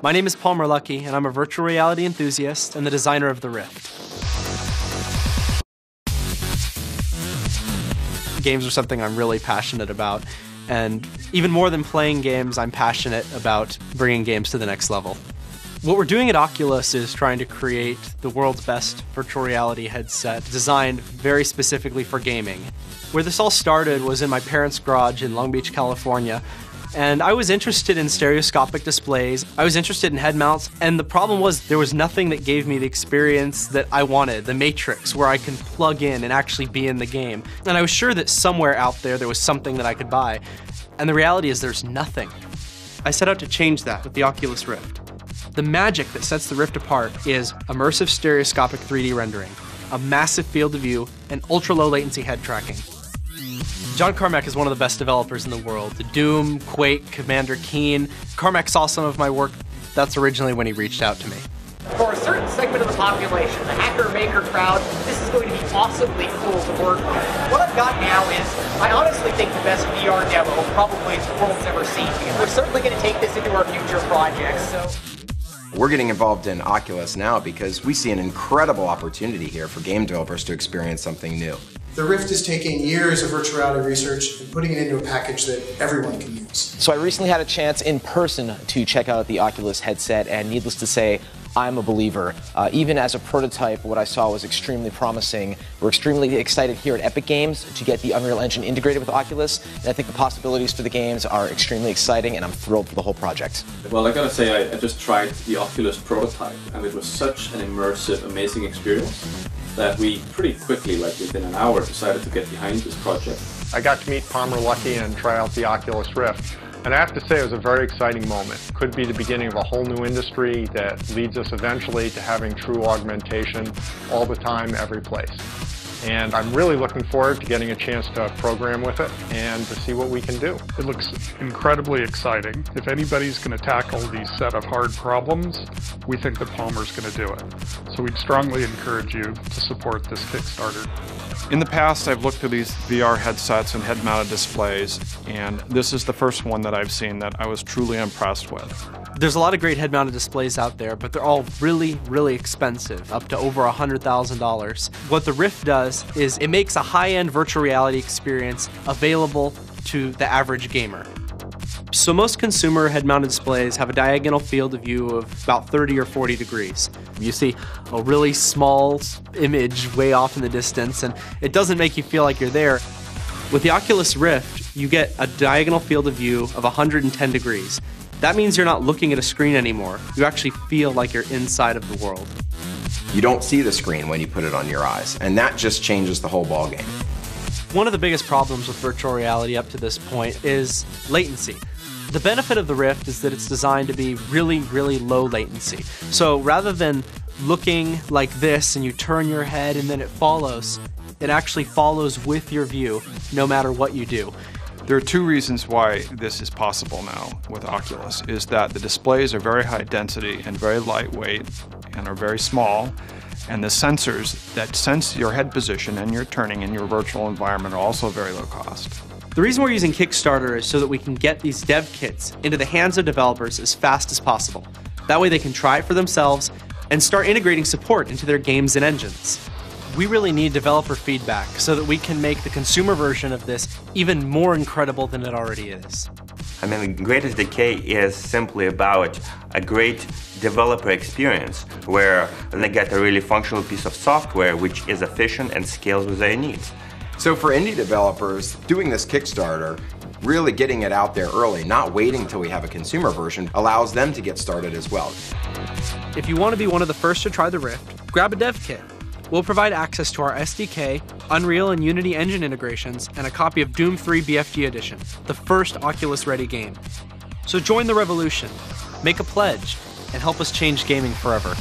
My name is Paul Merlucky, and I'm a virtual reality enthusiast and the designer of the Rift. Games are something I'm really passionate about, and even more than playing games, I'm passionate about bringing games to the next level. What we're doing at Oculus is trying to create the world's best virtual reality headset designed very specifically for gaming. Where this all started was in my parents' garage in Long Beach, California, and I was interested in stereoscopic displays, I was interested in head mounts, and the problem was there was nothing that gave me the experience that I wanted, the Matrix, where I can plug in and actually be in the game. And I was sure that somewhere out there was something that I could buy, and the reality is there's nothing. I set out to change that with the Oculus Rift. The magic that sets the Rift apart is immersive stereoscopic 3D rendering, a massive field of view, and ultra-low latency head tracking. John Carmack is one of the best developers in the world. The Doom, Quake, Commander Keen. Carmack saw some of my work. That's originally when he reached out to me. For a certain segment of the population, the hacker-maker crowd, this is going to be awesomely cool to work with. What I've got now is, I honestly think the best VR demo probably the world's ever seen. We're certainly going to take this into our future projects, so... We're getting involved in Oculus now because we see an incredible opportunity here for game developers to experience something new. The Rift is taking years of virtual reality research and putting it into a package that everyone can use. So I recently had a chance in person to check out the Oculus headset, and needless to say, I'm a believer. Even as a prototype, what I saw was extremely promising. We're extremely excited here at Epic Games to get the Unreal Engine integrated with Oculus, and I think the possibilities for the games are extremely exciting, and I'm thrilled for the whole project. Well, I gotta say, I just tried the Oculus prototype, and it was such an immersive, amazing experience that we pretty quickly, like within an hour, decided to get behind this project. I got to meet Paul Merlucky and try out the Oculus Rift. And I have to say it was a very exciting moment. Could be the beginning of a whole new industry that leads us eventually to having true augmentation all the time, every place. And I'm really looking forward to getting a chance to program with it and to see what we can do. It looks incredibly exciting. If anybody's going to tackle these set of hard problems, we think that Palmer's going to do it. So we'd strongly encourage you to support this Kickstarter. In the past, I've looked at these VR headsets and head-mounted displays, and this is the first one that I've seen that I was truly impressed with. There's a lot of great head-mounted displays out there, but they're all really, really expensive, up to over $100,000. What the Rift does is it makes a high-end virtual reality experience available to the average gamer. So most consumer head-mounted displays have a diagonal field of view of about 30 or 40 degrees. You see a really small image way off in the distance, and it doesn't make you feel like you're there. With the Oculus Rift, you get a diagonal field of view of 110 degrees. That means you're not looking at a screen anymore. You actually feel like you're inside of the world. You don't see the screen when you put it on your eyes, and that just changes the whole ballgame. One of the biggest problems with virtual reality up to this point is latency. The benefit of the Rift is that it's designed to be really, really low latency. So rather than looking like this and you turn your head and then it follows, it actually follows with your view no matter what you do. There are two reasons why this is possible now with Oculus, is that the displays are very high density and very lightweight and are very small, and the sensors that sense your head position and your turning in your virtual environment are also very low cost. The reason we're using Kickstarter is so that we can get these dev kits into the hands of developers as fast as possible. That way they can try it for themselves and start integrating support into their games and engines. We really need developer feedback so that we can make the consumer version of this even more incredible than it already is. I mean, Greatest Decay is simply about a great developer experience where they get a really functional piece of software which is efficient and scales with their needs. So for indie developers, doing this Kickstarter, really getting it out there early, not waiting till we have a consumer version, allows them to get started as well. If you want to be one of the first to try the Rift, grab a dev kit. We'll provide access to our SDK, Unreal and Unity engine integrations, and a copy of Doom 3 BFG Edition, the first Oculus-ready game. So join the revolution, make a pledge, and help us change gaming forever.